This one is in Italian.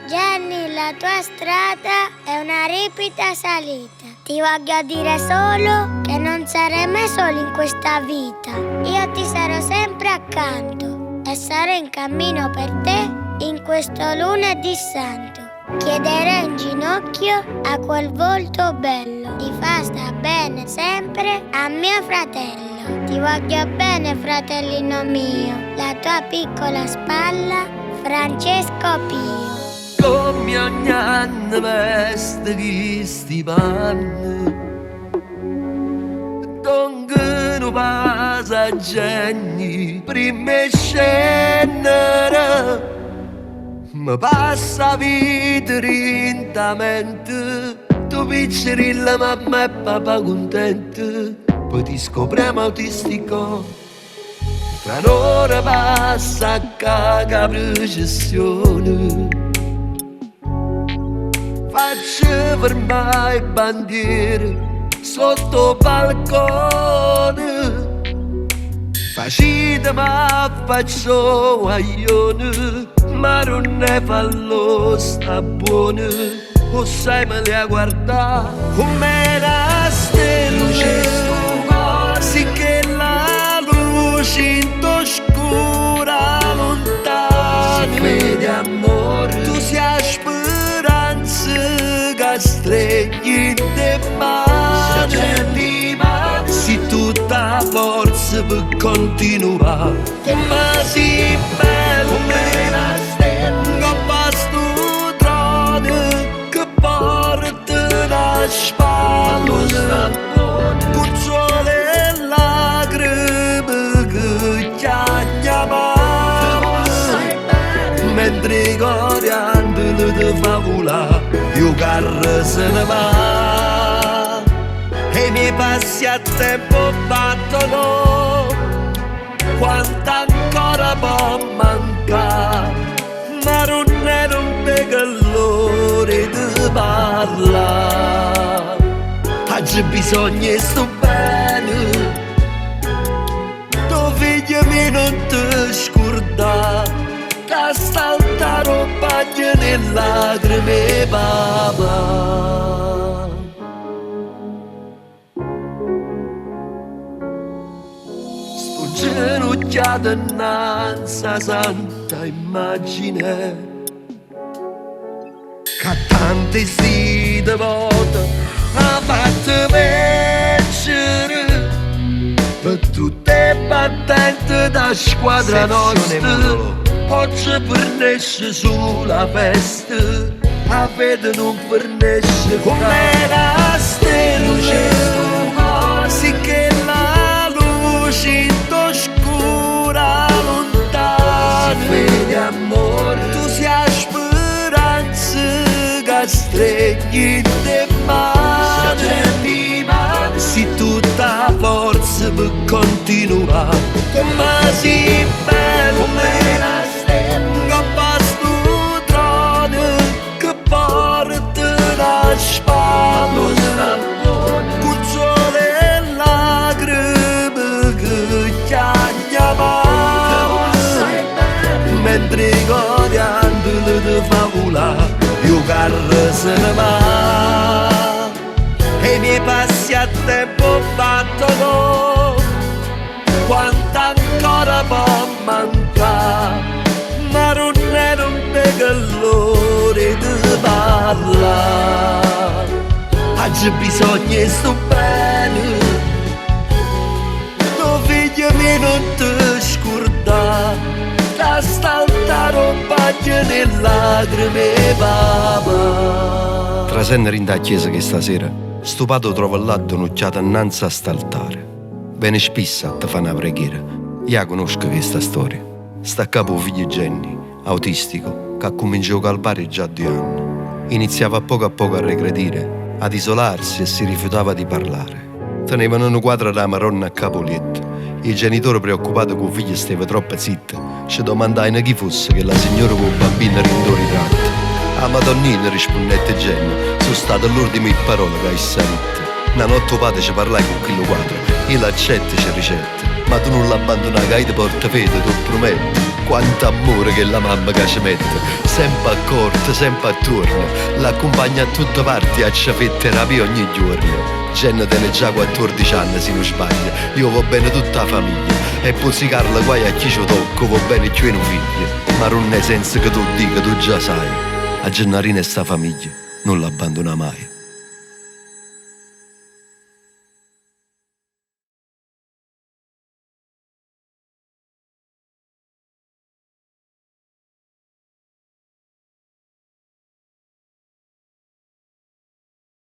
Jenny, la tua strada è una ripida salita. Ti voglio dire solo che non sarai mai solo in questa vita. Io ti sarò sempre accanto e sarò in cammino per te in questo lunedì santo. Chiederò in ginocchio a quel volto bello di far sta bene sempre a mio fratello. Ti voglio bene, fratellino mio, la tua piccola spalla, Francesco Pio. Come ogni anno veste questi panni, donde non passa Jenny, prima scendere. Mi passa vita lentamente, tu piccirilla mamma e papà contenti, poi ti scopriamo autistico. Tra l'ora passa a caga processione, faccio fermare bandiere sotto balcone. Facite ma faccio guaglione, ma non ne fallo sta buono. O sai me le a guardare come la stella, sì che la luce in oscura lontana. Si vede amore, tu sia speranza che streghi te mani. Si tutta forza per continuare, ma si bello come la stella, che basta un trono che porta la spalla, con sole e lacrime che chiamano, mentre i coriandoli ti fa volare, io carro se ne va. E i miei passi a tempo battono, quanto ancora può mancare, ma non è un peccatori di parlare. Oggi bisogna sto bene, tuo figlio mio non ti scordare, che saltare un bagno nelle lacrime papà. Ginocchiata innanzi a santa immagine, che tante si devota ha fatto vincere per tutte le battenti da squadra nostra. Oggi fornisce sulla festa, a vede non fornisce come la stella, sì che la luce in oscura lontana. Si vede amore, tu sia speranza che streghi te mani. Si tutta forza per continuare, ma si bello come la stella, che basta un trono che porta la spalla, con sole e lacrime che chiamano, mentre i coriandoli ti fa volare, io carro se ne va. E i miei passi a tempo battono, quanto ancora può mancare, ma non è un peccatori di parlare. Oggi bisogna sto bene, tuo figlio mio non ti scordare, da saltare un bagno nelle lacrime papà. Trasenne rinda a chiesa che stasera stupato trova là un'occhiata innanzi a st'altare. Bene spissa te fa una preghiera. Io conosco questa storia. Sta a capo figlio Jenny, autistico, che ha cominciato a calpare già 2 anni. Iniziava a poco a regredire, ad isolarsi e si rifiutava di parlare. Tenevano una quadra da maronna a capolietto. Il genitore, preoccupato che il figlio stava troppo zitto, ci domandava chi fosse che la signora con il bambino rindori tratta. A Madonnina, rispondette Jenny, sono state l'ultima parole che hai sentito. Una notte padre ci parlai con quello quadro, io l'accetto e ci ricette. ma tu non l'abbandona che ti porta fede, tu prometti. Quanto amore che la mamma che ci mette, sempre accorta, sempre attorno, l'accompagna a tutte parti, a ci fare terapia ogni giorno. Jenna tiene già 14 anni se non sbaglio, io va bene tutta la famiglia, e pozzicarla guai a chi ci tocco, va bene più un figlio. Ma non è senso che tu dica, tu già sai, a Gennarina e sta famiglia non l'abbandona mai.